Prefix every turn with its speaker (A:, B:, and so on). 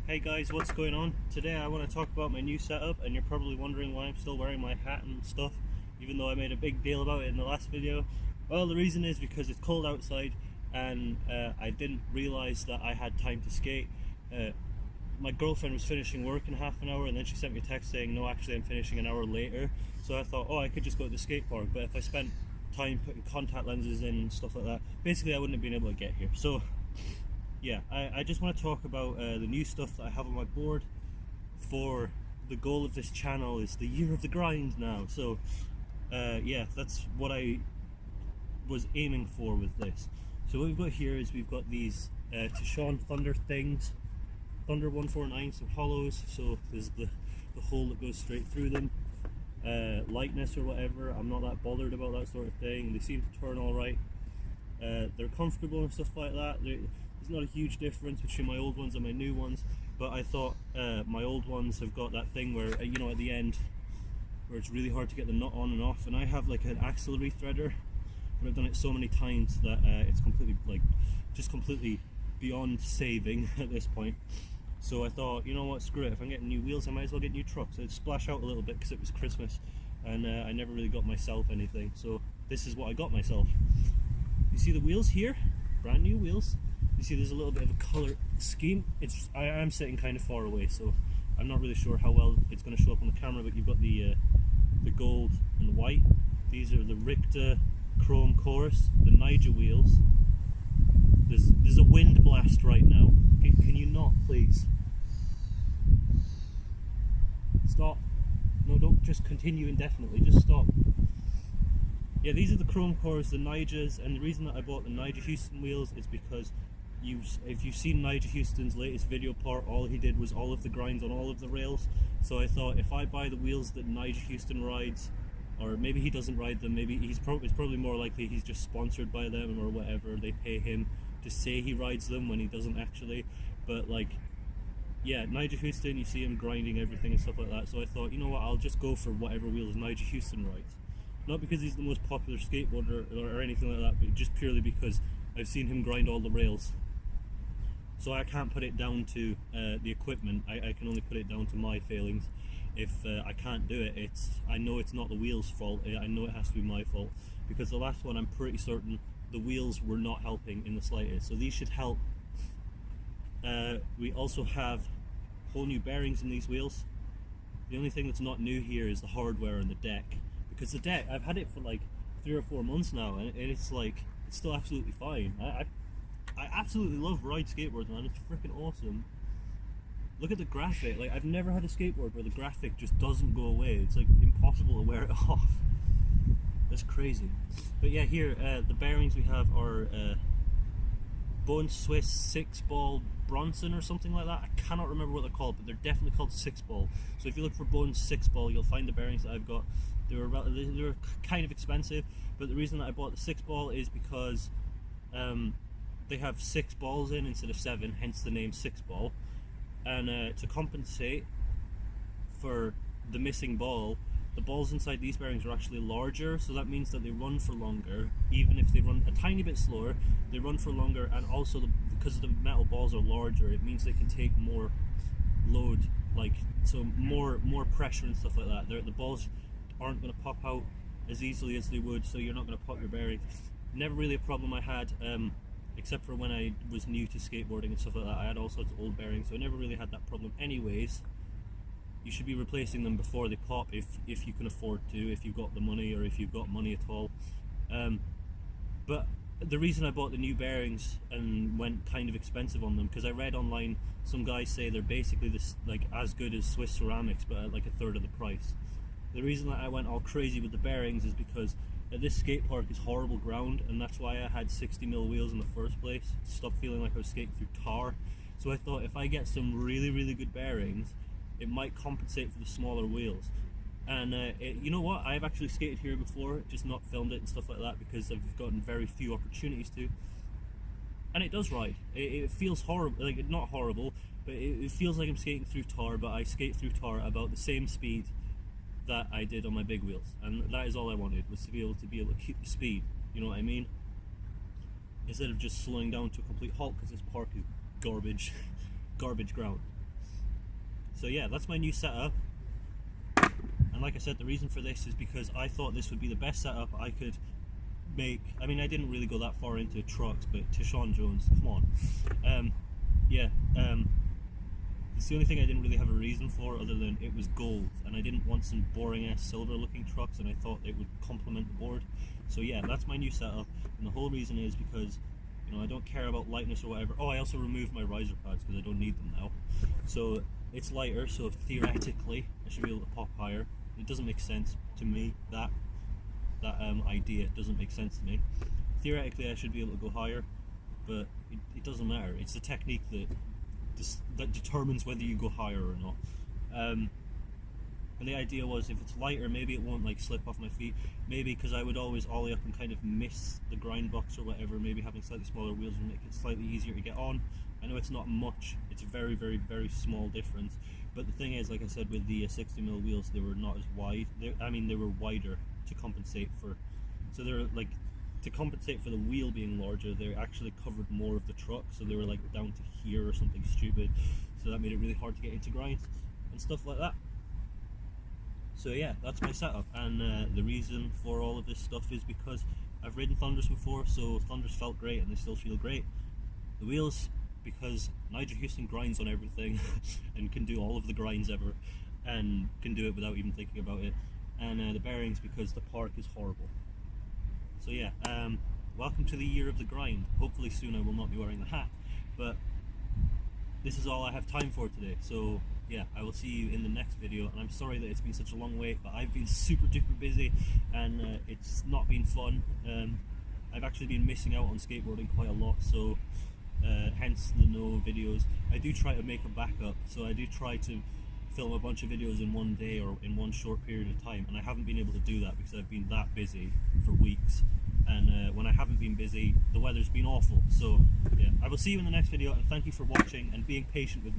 A: Hey guys, what's going on? Today I want to talk about my new setup, and you're probably wondering why I'm still wearing my hat and stuff, even though I made a big deal about it in the last video. Well, the reason is because it's cold outside, and I didn't realize that I had time to skate. My girlfriend was finishing work in half an hour, and then she sent me a text saying, no, actually I'm finishing an hour later. So I thought, oh, I could just go to the skate park, but if I spent time putting contact lenses in and stuff like that, basically I wouldn't have been able to get here. So yeah, I just want to talk about the new stuff that I have on my board. For the goal of this channel is the year of the grind now, so yeah, that's what I was aiming for with this. So what we've got here is we've got these Tishon Thunder things, Thunder 149, some hollows, so there's the hole that goes straight through them. Lightness or whatever, I'm not that bothered about that sort of thing. They seem to turn alright. They're comfortable and stuff like that. There's not a huge difference between my old ones and my new ones, but I thought my old ones have got that thing where, you know, at the end where it's really hard to get the nut on and off, and I have like an axillary threader, but I've done it so many times that it's completely, like, just completely beyond saving at this point. So I thought, you know what, screw it, if I'm getting new wheels I might as well get new trucks. It'd splash out a little bit because it was Christmas, and I never really got myself anything, so this is what I got myself. You see the wheels here? Brand new wheels. You see there's a little bit of a colour scheme. I am sitting kind of far away, so I'm not really sure how well it's going to show up on the camera, but you've got the gold and the white. These are the Ricta Chrome Chorus, the Nyjah wheels. There's a wind blast right now. Can you not, please? Stop. No, don't just continue indefinitely, just stop. Yeah, these are the Chrome Cores, the Nyjahs, and the reason that I bought the Nyjah Huston wheels is because if you've seen Nyjah Huston's latest video part, all he did was all of the grinds on all of the rails. So I thought, if I buy the wheels that Nyjah Huston rides, or maybe he doesn't ride them, maybe it's probably more likely he's just sponsored by them or whatever, they pay him to say he rides them when he doesn't actually, but like, yeah, Nyjah Huston, you see him grinding everything and stuff like that, so I thought, you know what, I'll just go for whatever wheels Nyjah Huston rides. Not because he's the most popular skateboarder or anything like that, but just purely because I've seen him grind all the rails. So I can't put it down to the equipment, I can only put it down to my failings. If I can't do it, I know it's not the wheels' fault, I know it has to be my fault. Because the last one, I'm pretty certain the wheels were not helping in the slightest, so these should help. We also have whole new bearings in these wheels. The only thing that's not new here is the hardware and the deck. Because the deck, I've had it for like 3 or 4 months now, and it's like, it's still absolutely fine. I absolutely love ride skateboards, man. It's freaking awesome. Look at the graphic. Like, I've never had a skateboard where the graphic just doesn't go away. It's like impossible to wear it off. That's crazy. But yeah, here the bearings we have are Bone Swiss 6-ball Bronson or something like that. I cannot remember what they're called, but they're definitely called 6-ball. So if you look for Bone 6-ball, you'll find the bearings that I've got. They were kind of expensive, but the reason that I bought the 6-ball is because they have 6 balls in instead of 7, hence the name 6-ball. And to compensate for the missing ball, the balls inside these bearings are actually larger, so that means that they run for longer. Even if they run a tiny bit slower, they run for longer, and also because the metal balls are larger, it means they can take more load, like, so more pressure and stuff like that. The balls aren't going to pop out as easily as they would, so you're not going to pop your bearings. Never really a problem I had, except for when I was new to skateboarding and stuff like that. I had all sorts of old bearings, so I never really had that problem anyways. You should be replacing them before they pop if you can afford to, if you've got the money, or if you've got money at all. But the reason I bought the new bearings and went kind of expensive on them, because I read online some guys say they're basically this, like, as good as Swiss ceramics, but at like a third of the price. The reason that I went all crazy with the bearings is because this skate park is horrible ground, and that's why I had 60mm wheels in the first place, to stop feeling like I was skating through tar. So I thought if I get some really, really good bearings, it might compensate for the smaller wheels. And you know what, I've actually skated here before, just not filmed it and stuff like that because I've gotten very few opportunities to. And it does ride. It feels horrible, like, not horrible, but it feels like I'm skating through tar, but I skate through tar about the same speed that I did on my big wheels, and that is all I wanted, was to be able to keep the speed, you know what I mean? Instead of just slowing down to a complete halt, because this park is garbage, garbage ground. So yeah, that's my new setup. And like I said, the reason for this is because I thought this would be the best setup I could make. I mean, I didn't really go that far into trucks, but to Sean Jones, come on. It's the only thing I didn't really have a reason for other than it was gold, and I didn't want some boring ass silver looking trucks, and I thought it would complement the board. So yeah, that's my new setup, and the whole reason is because, you know, I don't care about lightness or whatever. Oh, I also removed my riser pads because I don't need them now. So it's lighter, so theoretically I should be able to pop higher. It doesn't make sense to me, that idea doesn't make sense to me. Theoretically I should be able to go higher, but it doesn't matter. It's the technique that determines whether you go higher or not. And the idea was, if it's lighter, maybe it won't like slip off my feet. Maybe because I would always ollie up and kind of miss the grind box or whatever, maybe having slightly smaller wheels would make it slightly easier to get on. I know it's not much, it's a very, very, very small difference. But the thing is, like I said, with the 60mm wheels, they were not as wide. They were wider to compensate for. So they're like, to compensate for the wheel being larger, they actually covered more of the truck. So they were like down to here or something stupid. So that made it really hard to get into grinds and stuff like that. So yeah, that's my setup, and the reason for all of this stuff is because I've ridden Thunders before, so Thunders felt great and they still feel great. The wheels, because Nigel Houston grinds on everything and can do all of the grinds ever, and can do it without even thinking about it. And the bearings, because the park is horrible. So yeah, welcome to the year of the grind. Hopefully soon I will not be wearing the hat, but this is all I have time for today. So yeah, I will see you in the next video, and I'm sorry that it's been such a long wait, but I've been super duper busy and it's not been fun. I've actually been missing out on skateboarding quite a lot, so hence the no videos. I do try to make a backup, so I do try to film a bunch of videos in one day or in one short period of time, and I haven't been able to do that because I've been that busy for weeks, and when I haven't been busy, the weather's been awful. So yeah, I will see you in the next video, and thank you for watching and being patient with me.